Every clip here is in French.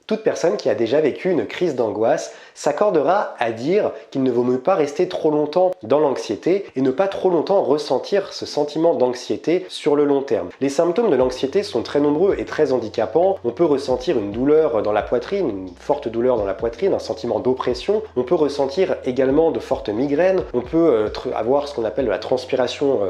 Toute personne qui a déjà vécu une crise d'angoisse s'accordera à dire qu'il ne vaut mieux pas rester trop longtemps dans l'anxiété et ne pas trop longtemps ressentir ce sentiment d'anxiété sur le long terme. Les symptômes de l'anxiété sont très nombreux et très handicapants. On peut ressentir une douleur dans la poitrine, une forte douleur dans la poitrine, un sentiment d'oppression. On peut ressentir également de fortes migraines. On peut avoir ce qu'on appelle la transpiration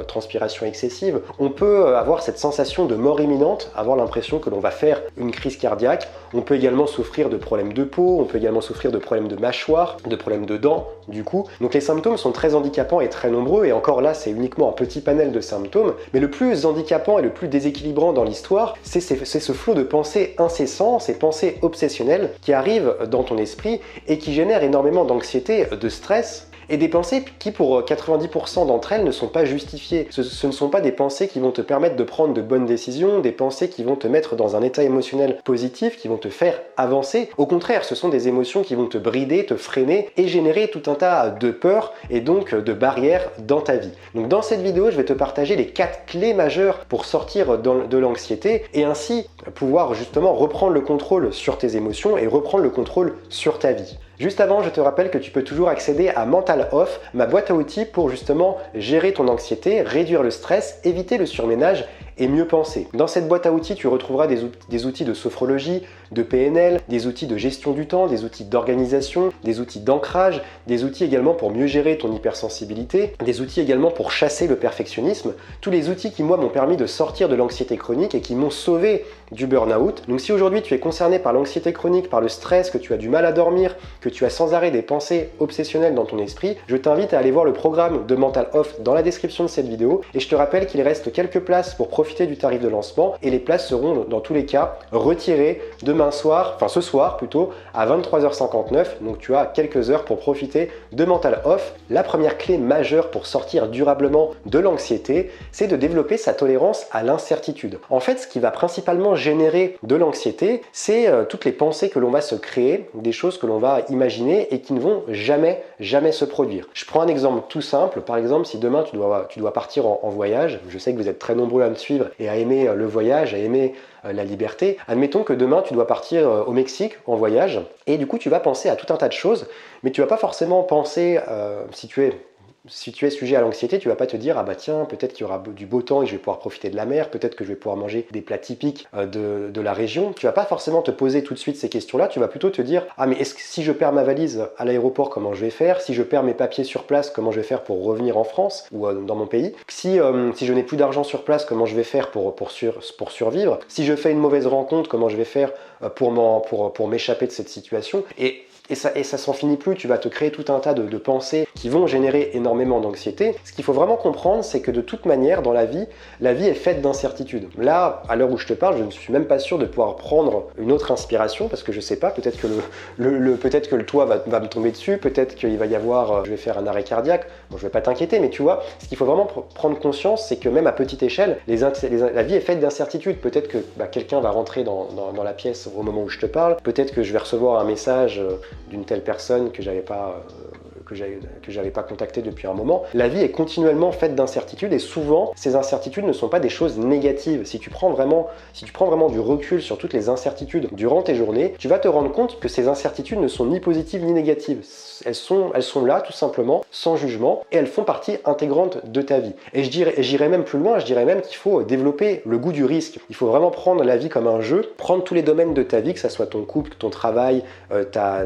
excessive. On peut avoir cette sensation de mort imminente, avoir l'impression que l'on va faire une crise cardiaque. On peut également souffrir de problèmes de peau, on peut également souffrir de problèmes de mâchoire, de problèmes de dents, du coup. Donc les symptômes sont très handicapants et très nombreux, et encore là, c'est uniquement un petit panel de symptômes. Mais le plus handicapant et le plus déséquilibrant dans l'histoire, c'est ce flot de pensées incessants, ces pensées obsessionnelles qui arrivent dans ton esprit et qui génèrent énormément d'anxiété, de stress, et des pensées qui, pour 90% d'entre elles, ne sont pas justifiées. Ce ne sont pas des pensées qui vont te permettre de prendre de bonnes décisions, des pensées qui vont te mettre dans un état émotionnel positif, qui vont te faire avancer. Au contraire, ce sont des émotions qui vont te brider, te freiner et générer tout un tas de peurs et donc de barrières dans ta vie. Donc dans cette vidéo, je vais te partager les 4 clés majeures pour sortir de l'anxiété et ainsi pouvoir justement reprendre le contrôle sur tes émotions et reprendre le contrôle sur ta vie. Juste avant, je te rappelle que tu peux toujours accéder à Mental Off, ma boîte à outils pour justement gérer ton anxiété, réduire le stress, éviter le surménage et mieux penser. Dans cette boîte à outils, tu retrouveras des outils de sophrologie, de PNL, des outils de gestion du temps, des outils d'organisation, des outils d'ancrage, des outils également pour mieux gérer ton hypersensibilité, des outils également pour chasser le perfectionnisme, tous les outils qui moi m'ont permis de sortir de l'anxiété chronique et qui m'ont sauvé du burn-out. Donc si aujourd'hui tu es concerné par l'anxiété chronique, par le stress, que tu as du mal à dormir, que tu as sans arrêt des pensées obsessionnelles dans ton esprit, je t'invite à aller voir le programme de Mental Off dans la description de cette vidéo et je te rappelle qu'il reste quelques places pour profiter du tarif de lancement et les places seront dans tous les cas retirées demain soir, enfin ce soir plutôt, à 23h59, donc tu as quelques heures pour profiter de Mental Off. La première clé majeure pour sortir durablement de l'anxiété, c'est de développer sa tolérance à l'incertitude. En fait, ce qui va principalement générer de l'anxiété, c'est toutes les pensées que l'on va se créer, des choses que l'on va imaginer et qui ne vont jamais se produire. Je prends un exemple tout simple, par exemple si demain tu dois partir en voyage, je sais que vous êtes très nombreux à me suivre et à aimer le voyage, à aimer la liberté. Admettons que demain tu dois partir au Mexique en voyage et du coup tu vas penser à tout un tas de choses, mais tu vas pas forcément penser, si tu es sujet à l'anxiété, tu vas pas te dire ah bah tiens, peut-être qu'il y aura du beau temps et je vais pouvoir profiter de la mer, peut-être que je vais pouvoir manger des plats typiques de la région. Tu vas pas forcément te poser tout de suite ces questions-là, tu vas plutôt te dire ah mais est-ce que si je perds ma valise à l'aéroport, comment je vais faire? Si je perds mes papiers sur place, comment je vais faire pour revenir en France ou dans mon pays? Si je n'ai plus d'argent sur place, comment je vais faire pour survivre? Si je fais une mauvaise rencontre, comment je vais faire pour m'échapper de cette situation? Et ça s'en finit plus, tu vas te créer tout un tas de pensées qui vont générer énormément d'anxiété. Ce qu'il faut vraiment comprendre, c'est que de toute manière, dans la vie est faite d'incertitudes. Là, à l'heure où je te parle, je ne suis même pas sûr de pouvoir prendre une autre inspiration parce que je sais pas, peut-être que peut-être que le toit va me tomber dessus, peut-être qu'il va y avoir, je vais faire un arrêt cardiaque. Bon, je vais pas t'inquiéter, mais tu vois, ce qu'il faut vraiment prendre conscience, c'est que même à petite échelle, la vie est faite d'incertitudes. Peut-être que quelqu'un va rentrer dans la pièce au moment où je te parle, peut-être que je vais recevoir un message d'une telle personne que j'avais pas contacté depuis un moment. La vie est continuellement faite d'incertitudes et souvent ces incertitudes ne sont pas des choses négatives. Si tu prends vraiment du recul sur toutes les incertitudes durant tes journées, tu vas te rendre compte que ces incertitudes ne sont ni positives ni négatives. Elles sont là tout simplement, sans jugement, et elles font partie intégrante de ta vie. Et j'irais même plus loin, je dirais même qu'il faut développer le goût du risque. Il faut vraiment prendre la vie comme un jeu, prendre tous les domaines de ta vie, que ce soit ton couple, ton travail,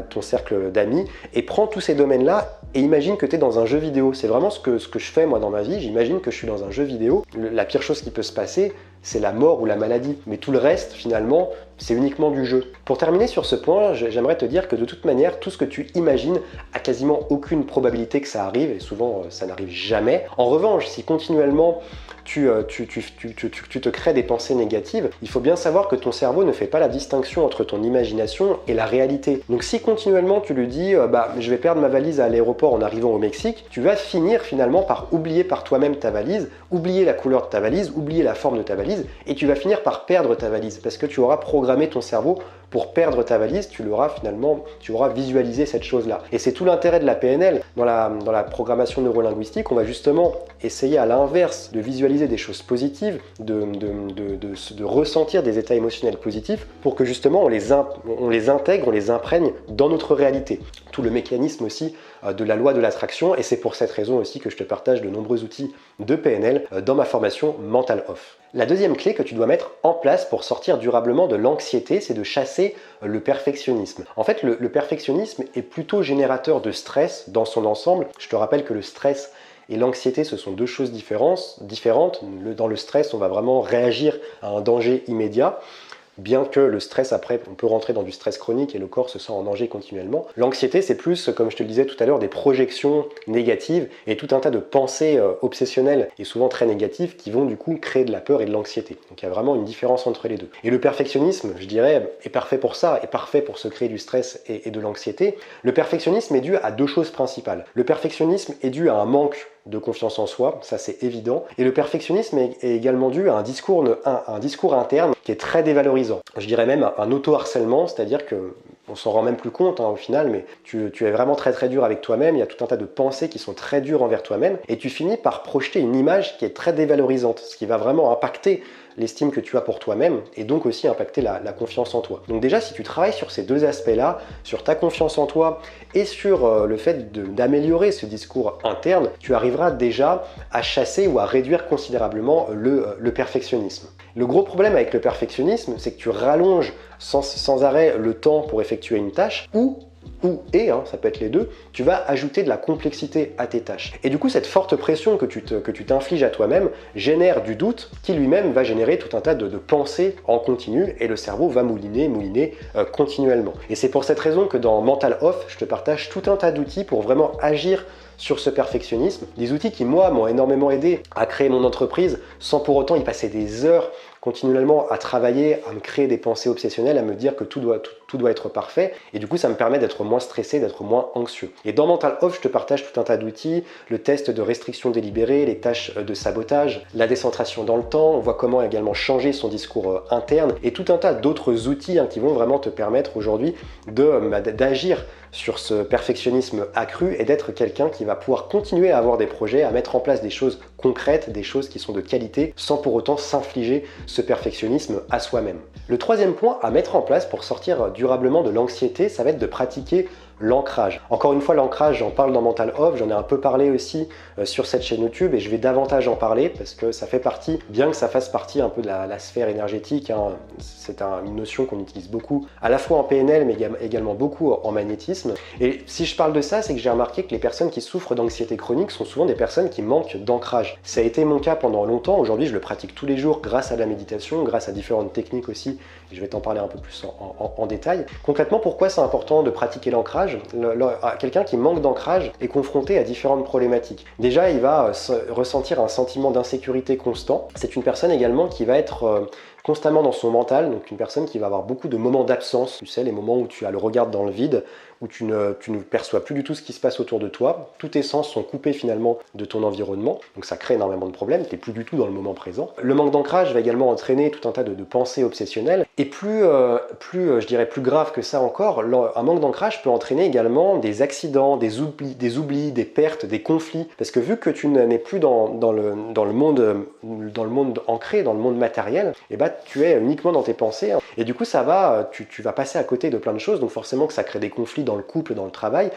ton cercle d'amis, et prends tous ces domaines-là et imagine que tu es dans un jeu vidéo. C'est vraiment ce que je fais moi dans ma vie. J'imagine que je suis dans un jeu vidéo. La pire chose qui peut se passer, c'est la mort ou la maladie. Mais tout le reste, finalement, c'est uniquement du jeu. Pour terminer sur ce point, j'aimerais te dire que de toute manière, tout ce que tu imagines a quasiment aucune probabilité que ça arrive, et souvent ça n'arrive jamais. En revanche, si continuellement tu te crées des pensées négatives, il faut bien savoir que ton cerveau ne fait pas la distinction entre ton imagination et la réalité. Donc si continuellement tu lui dis je vais perdre ma valise à l'aéroport en arrivant au Mexique, tu vas finir finalement par oublier par toi-même ta valise, oublier la couleur de ta valise, oublier la forme de ta valise, et tu vas finir par perdre ta valise parce que tu auras programmé ton cerveau pour perdre ta valise, tu auras visualisé cette chose-là. Et c'est tout l'intérêt de la PNL. Dans la programmation neurolinguistique, on va justement essayer à l'inverse de visualiser des choses positives, de ressentir des états émotionnels positifs pour que justement on les intègre, on les imprègne dans notre réalité. Tout le mécanisme aussi de la loi de l'attraction, et c'est pour cette raison aussi que je te partage de nombreux outils de PNL dans ma formation Mental Off. La deuxième clé que tu dois mettre en place pour sortir durablement de l'anxiété, c'est de chasser le perfectionnisme. En fait, le perfectionnisme est plutôt générateur de stress dans son ensemble. Je te rappelle que le stress et l'anxiété, ce sont deux choses différentes. Dans le stress, on va vraiment réagir à un danger immédiat. Bien que le stress, après, on peut rentrer dans du stress chronique et le corps se sent en danger continuellement. L'anxiété, c'est plus, comme je te le disais tout à l'heure, des projections négatives et tout un tas de pensées obsessionnelles et souvent très négatives qui vont du coup créer de la peur et de l'anxiété. Donc il y a vraiment une différence entre les deux. Et le perfectionnisme, je dirais, est parfait pour ça, est parfait pour se créer du stress et de l'anxiété. Le perfectionnisme est dû à deux choses principales. Le perfectionnisme est dû à un manque de confiance en soi, ça c'est évident. Et le perfectionnisme est également dû à un discours interne qui est très dévalorisant. Je dirais même un auto-harcèlement, c'est-à-dire que on s'en rend même plus compte au final, mais tu es vraiment très très dur avec toi-même, il y a tout un tas de pensées qui sont très dures envers toi-même, et tu finis par projeter une image qui est très dévalorisante, ce qui va vraiment impacter l'estime que tu as pour toi-même et donc aussi impacter la confiance en toi. Donc déjà, si tu travailles sur ces deux aspects-là, sur ta confiance en toi et sur le fait d'améliorer ce discours interne, tu arriveras déjà à chasser ou à réduire considérablement le perfectionnisme. Le gros problème avec le perfectionnisme, c'est que tu rallonges sans arrêt le temps pour effectuer une tâche ça peut être les deux, tu vas ajouter de la complexité à tes tâches. Et du coup, cette forte pression que tu t'infliges à toi-même génère du doute qui lui-même va générer tout un tas de pensées en continu et le cerveau va mouliner continuellement. Et c'est pour cette raison que dans Mental Off, je te partage tout un tas d'outils pour vraiment agir sur ce perfectionnisme. Des outils qui, moi, m'ont énormément aidé à créer mon entreprise sans pour autant y passer des heures continuellement à travailler, à me créer des pensées obsessionnelles, à me dire que tout doit être parfait. Et du coup, ça me permet d'être moins stressé, d'être moins anxieux. Et dans Mental Off, je te partage tout un tas d'outils, le test de restriction délibérée, les tâches de sabotage, la décentration dans le temps, on voit comment également changer son discours interne et tout un tas d'autres outils qui vont vraiment te permettre aujourd'hui d'agir sur ce perfectionnisme accru et d'être quelqu'un qui va pouvoir continuer à avoir des projets, à mettre en place des choses concrètes, des choses qui sont de qualité, sans pour autant s'infliger ce perfectionnisme à soi-même. Le troisième point à mettre en place pour sortir durablement de l'anxiété, ça va être de pratiquer l'ancrage. Encore une fois, l'ancrage, j'en parle dans Mental Off, j'en ai un peu parlé aussi sur cette chaîne YouTube et je vais davantage en parler parce que ça fait partie, bien que ça fasse partie un peu de la sphère énergétique, c'est une notion qu'on utilise beaucoup, à la fois en PNL mais également beaucoup en magnétisme. Et si je parle de ça, c'est que j'ai remarqué que les personnes qui souffrent d'anxiété chronique sont souvent des personnes qui manquent d'ancrage. Ça a été mon cas pendant longtemps, aujourd'hui je le pratique tous les jours grâce à la méditation, grâce à différentes techniques aussi, et je vais t'en parler un peu plus en détail. Concrètement, pourquoi c'est important de pratiquer l'ancrage? Quelqu'un qui manque d'ancrage est confronté à différentes problématiques. Déjà, il va ressentir un sentiment d'insécurité constant. C'est une personne également qui va être constamment dans son mental, donc une personne qui va avoir beaucoup de moments d'absence, tu sais, les moments où tu as le regard dans le vide, où tu ne perçois plus du tout ce qui se passe autour de toi, tous tes sens sont coupés finalement de ton environnement, donc ça crée énormément de problèmes, tu n'es plus du tout dans le moment présent. Le manque d'ancrage va également entraîner tout un tas de pensées obsessionnelles, et je dirais plus grave que ça encore, un manque d'ancrage peut entraîner également des accidents, des oublis, des pertes, des conflits, parce que vu que tu n'es plus dans le monde ancré, dans le monde matériel, et tu es uniquement dans tes pensées, et du coup ça tu vas passer à côté de plein de choses, donc forcément que ça crée des conflits dans le couple, dans le travail,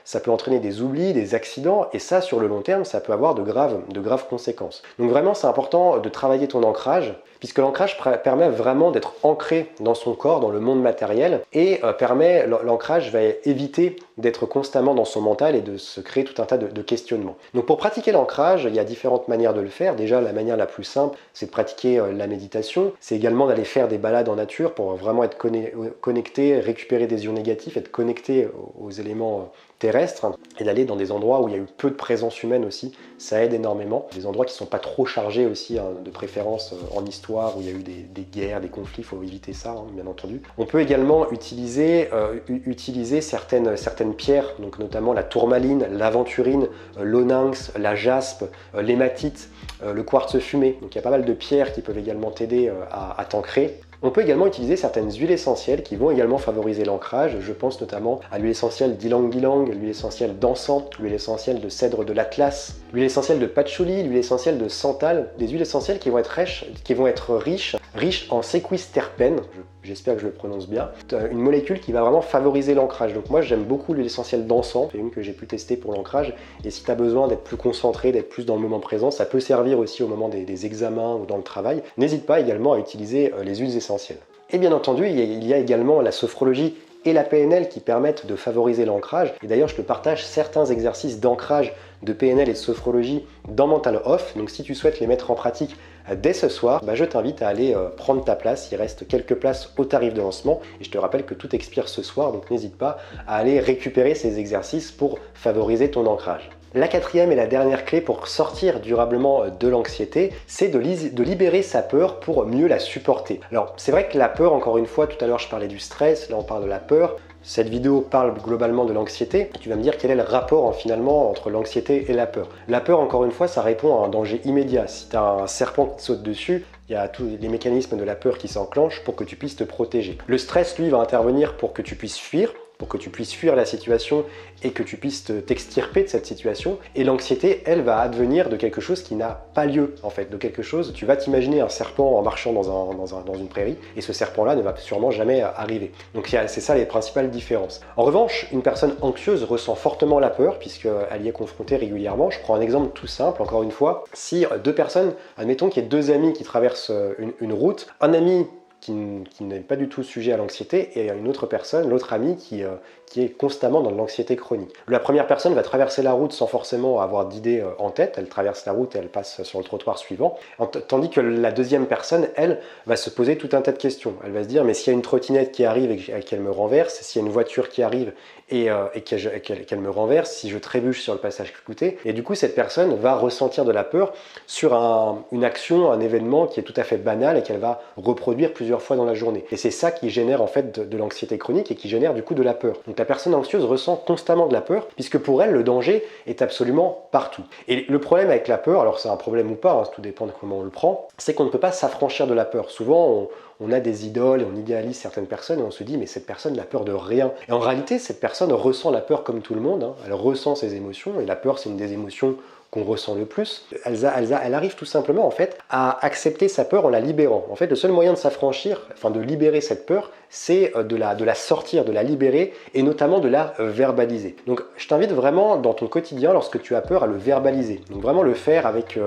ça peut entraîner des oublis, des accidents, et ça sur le long terme ça peut avoir de graves conséquences. Donc vraiment c'est important de travailler ton ancrage, puisque l'ancrage permet vraiment d'être ancré dans son corps, dans le monde matériel, et l'ancrage va éviter d'être constamment dans son mental et de se créer tout un tas de questionnements. Donc pour pratiquer l'ancrage, il y a différentes manières de le faire. Déjà, la manière la plus simple, c'est de pratiquer la méditation. C'est également d'aller faire des balades en nature pour vraiment être connecté, récupérer des ions négatifs, être connecté aux éléments terrestres et d'aller dans des endroits où il y a eu peu de présence humaine aussi, ça aide énormément. Des endroits qui ne sont pas trop chargés aussi, de préférence en histoire, où il y a eu des guerres, des conflits, il faut éviter ça, bien entendu. On peut également utiliser certaines pierres, donc notamment la tourmaline, l'aventurine, l'onyx, la jaspe, l'hématite, le quartz fumé. Donc il y a pas mal de pierres qui peuvent également t'aider à t'ancrer. On peut également utiliser certaines huiles essentielles qui vont également favoriser l'ancrage. Je pense notamment à l'huile essentielle d'ylang-ylang, l'huile essentielle d'encens, l'huile essentielle de cèdre de l'Atlas, l'huile essentielle de patchouli, l'huile essentielle de santal, des huiles essentielles qui vont être riches en séquisterpènes, j'espère que je le prononce bien, une molécule qui va vraiment favoriser l'ancrage. Donc moi j'aime beaucoup l'huile essentielle d'encens, c'est une que j'ai pu tester pour l'ancrage, et si tu as besoin d'être plus concentré, d'être plus dans le moment présent, ça peut servir aussi au moment des examens ou dans le travail. N'hésite pas également à utiliser les huiles essentielles. Et bien entendu, il y a également la sophrologie et la PNL qui permettent de favoriser l'ancrage. Et d'ailleurs, je te partage certains exercices d'ancrage de PNL et de sophrologie dans Mental Off. Donc si tu souhaites les mettre en pratique dès ce soir, je t'invite à aller prendre ta place. Il reste quelques places au tarif de lancement. Et je te rappelle que tout expire ce soir, donc n'hésite pas à aller récupérer ces exercices pour favoriser ton ancrage. La quatrième et la dernière clé pour sortir durablement de l'anxiété, c'est de libérer sa peur pour mieux la supporter. Alors c'est vrai que la peur, encore une fois, tout à l'heure je parlais du stress, là on parle de la peur. Cette vidéo parle globalement de l'anxiété. Tu vas me dire quel est le rapport finalement entre l'anxiété et la peur. La peur, encore une fois, ça répond à un danger immédiat. Si tu as un serpent qui te saute dessus, il y a tous les mécanismes de la peur qui s'enclenchent pour que tu puisses te protéger. Le stress, lui, va intervenir pour que tu puisses fuir, la situation et que tu puisses t'extirper de cette situation. Et l'anxiété, elle, va advenir de quelque chose qui n'a pas lieu, en fait, de quelque chose. Tu vas t'imaginer un serpent en marchant dans une prairie, et ce serpent-là ne va sûrement jamais arriver. Donc c'est ça les principales différences. En revanche, une personne anxieuse ressent fortement la peur, puisqu'elle y est confrontée régulièrement. Je prends un exemple tout simple, encore une fois. Si deux personnes, admettons qu'il y ait deux amis qui traversent une route, un ami qui n'est pas du tout sujet à l'anxiété, et une autre personne, l'autre ami, qui est constamment dans l'anxiété chronique. La première personne va traverser la route sans forcément avoir d'idée en tête, elle traverse la route et elle passe sur le trottoir suivant, tandis que la deuxième personne, elle, va se poser tout un tas de questions. Elle va se dire, mais s'il y a une trottinette qui arrive et qu'elle me renverse, s'il y a une voiture qui arrive et qu'elle me renverse, si je trébuche sur le passage clouté, et du coup cette personne va ressentir de la peur sur une action, un événement qui est tout à fait banal et qu'elle va reproduire plusieurs fois dans la journée. Et c'est ça qui génère en fait de l'anxiété chronique et qui génère du coup de la peur. Donc la personne anxieuse ressent constamment de la peur, puisque pour elle le danger est absolument partout. Et le problème avec la peur, alors c'est un problème ou pas, tout dépend de comment on le prend, c'est qu'on ne peut pas s'affranchir de la peur. Souvent on a des idoles et on idéalise certaines personnes et on se dit mais cette personne n'a peur de rien. Et en réalité cette personne ressent la peur comme tout le monde, elle ressent ses émotions, et la peur c'est une des émotions qu'on ressent le plus. Elle arrive tout simplement en fait à accepter sa peur en la libérant. En fait, le seul moyen de s'affranchir, enfin de libérer cette peur, c'est de la sortir, de la libérer et notamment de la verbaliser. Donc je t'invite vraiment dans ton quotidien, lorsque tu as peur, à le verbaliser. Donc vraiment le faire avec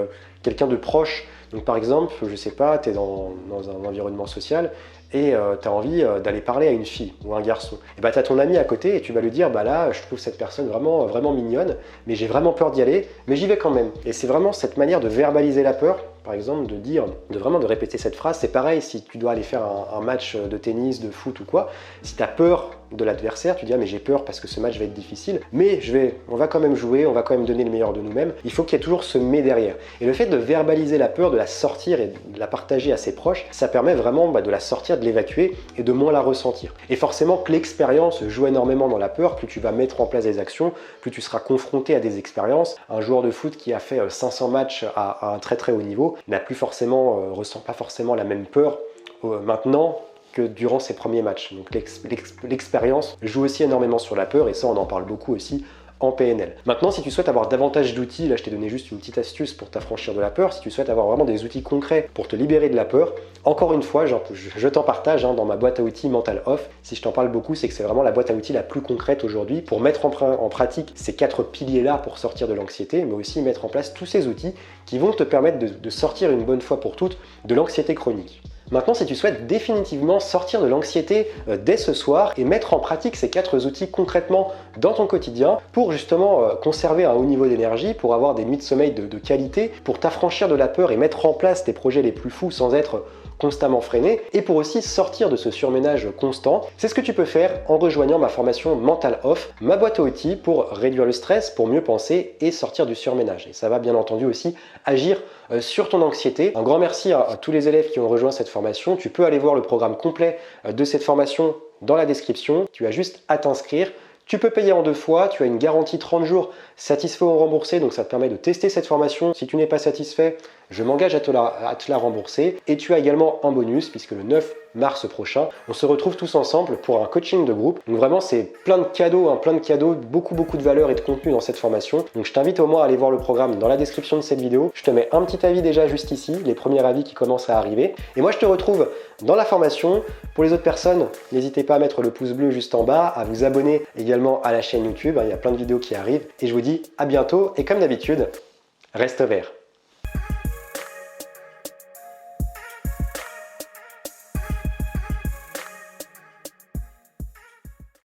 quelqu'un de proche. Donc par exemple, je sais pas, tu es dans un environnement social et tu as envie d'aller parler à une fille ou à un garçon. Et tu as ton ami à côté et tu vas lui dire, là je trouve cette personne vraiment, vraiment mignonne, mais j'ai vraiment peur d'y aller, mais j'y vais quand même. Et c'est vraiment cette manière de verbaliser la peur, par exemple, de répéter cette phrase. C'est pareil si tu dois aller faire un match de tennis, de foot ou quoi, si tu as peur de l'adversaire, tu dis mais j'ai peur parce que ce match va être difficile, mais on va quand même jouer, on va quand même donner le meilleur de nous-mêmes. Il faut qu'il y ait toujours ce mais derrière. Et le fait de verbaliser la peur, de la sortir et de la partager à ses proches, ça permet vraiment de la sortir, de l'évacuer et de moins la ressentir. Et forcément que l'expérience joue énormément dans la peur. Plus tu vas mettre en place des actions, plus tu seras confronté à des expériences. Un joueur de foot qui a fait 500 matchs à un très très haut niveau ressent pas forcément la même peur maintenant que durant ses premiers matchs. Donc l'expérience joue aussi énormément sur la peur, et ça on en parle beaucoup aussi en PNL. Maintenant, si tu souhaites avoir davantage d'outils, là je t'ai donné juste une petite astuce pour t'affranchir de la peur, si tu souhaites avoir vraiment des outils concrets pour te libérer de la peur, encore une fois, je t'en partage dans ma boîte à outils Mental Off. Si je t'en parle beaucoup, c'est que c'est vraiment la boîte à outils la plus concrète aujourd'hui pour mettre en pratique ces 4 piliers-là pour sortir de l'anxiété, mais aussi mettre en place tous ces outils qui vont te permettre de sortir une bonne fois pour toutes de l'anxiété chronique. Maintenant, si tu souhaites définitivement sortir de l'anxiété dès ce soir et mettre en pratique ces 4 outils concrètement dans ton quotidien pour justement conserver un haut niveau d'énergie, pour avoir des nuits de sommeil de qualité, pour t'affranchir de la peur et mettre en place tes projets les plus fous sans être constamment freiné, et pour aussi sortir de ce surménage constant, c'est ce que tu peux faire en rejoignant ma formation Mental Off, ma boîte à outils pour réduire le stress, pour mieux penser et sortir du surménage. Et ça va bien entendu aussi agir sur ton anxiété. Un grand merci à tous les élèves qui ont rejoint cette formation. Tu peux aller voir le programme complet de cette formation dans la description. Tu as juste à t'inscrire. Tu peux payer en 2 fois, tu as une garantie 30 jours satisfait ou remboursé, donc ça te permet de tester cette formation. Si tu n'es pas satisfait, je m'engage à te la rembourser. Et tu as également un bonus, puisque le 9 mars prochain, on se retrouve tous ensemble pour un coaching de groupe. Donc vraiment, c'est plein de cadeaux, beaucoup de valeur et de contenu dans cette formation. Donc je t'invite au moins à aller voir le programme dans la description de cette vidéo. Je te mets un petit avis déjà juste ici, les premiers avis qui commencent à arriver. Et moi, je te retrouve dans la formation. Pour les autres personnes, n'hésitez pas à mettre le pouce bleu juste en bas, à vous abonner également à la chaîne YouTube. Il y a plein de vidéos qui arrivent. Et je vous dis à bientôt. Et comme d'habitude, reste vert.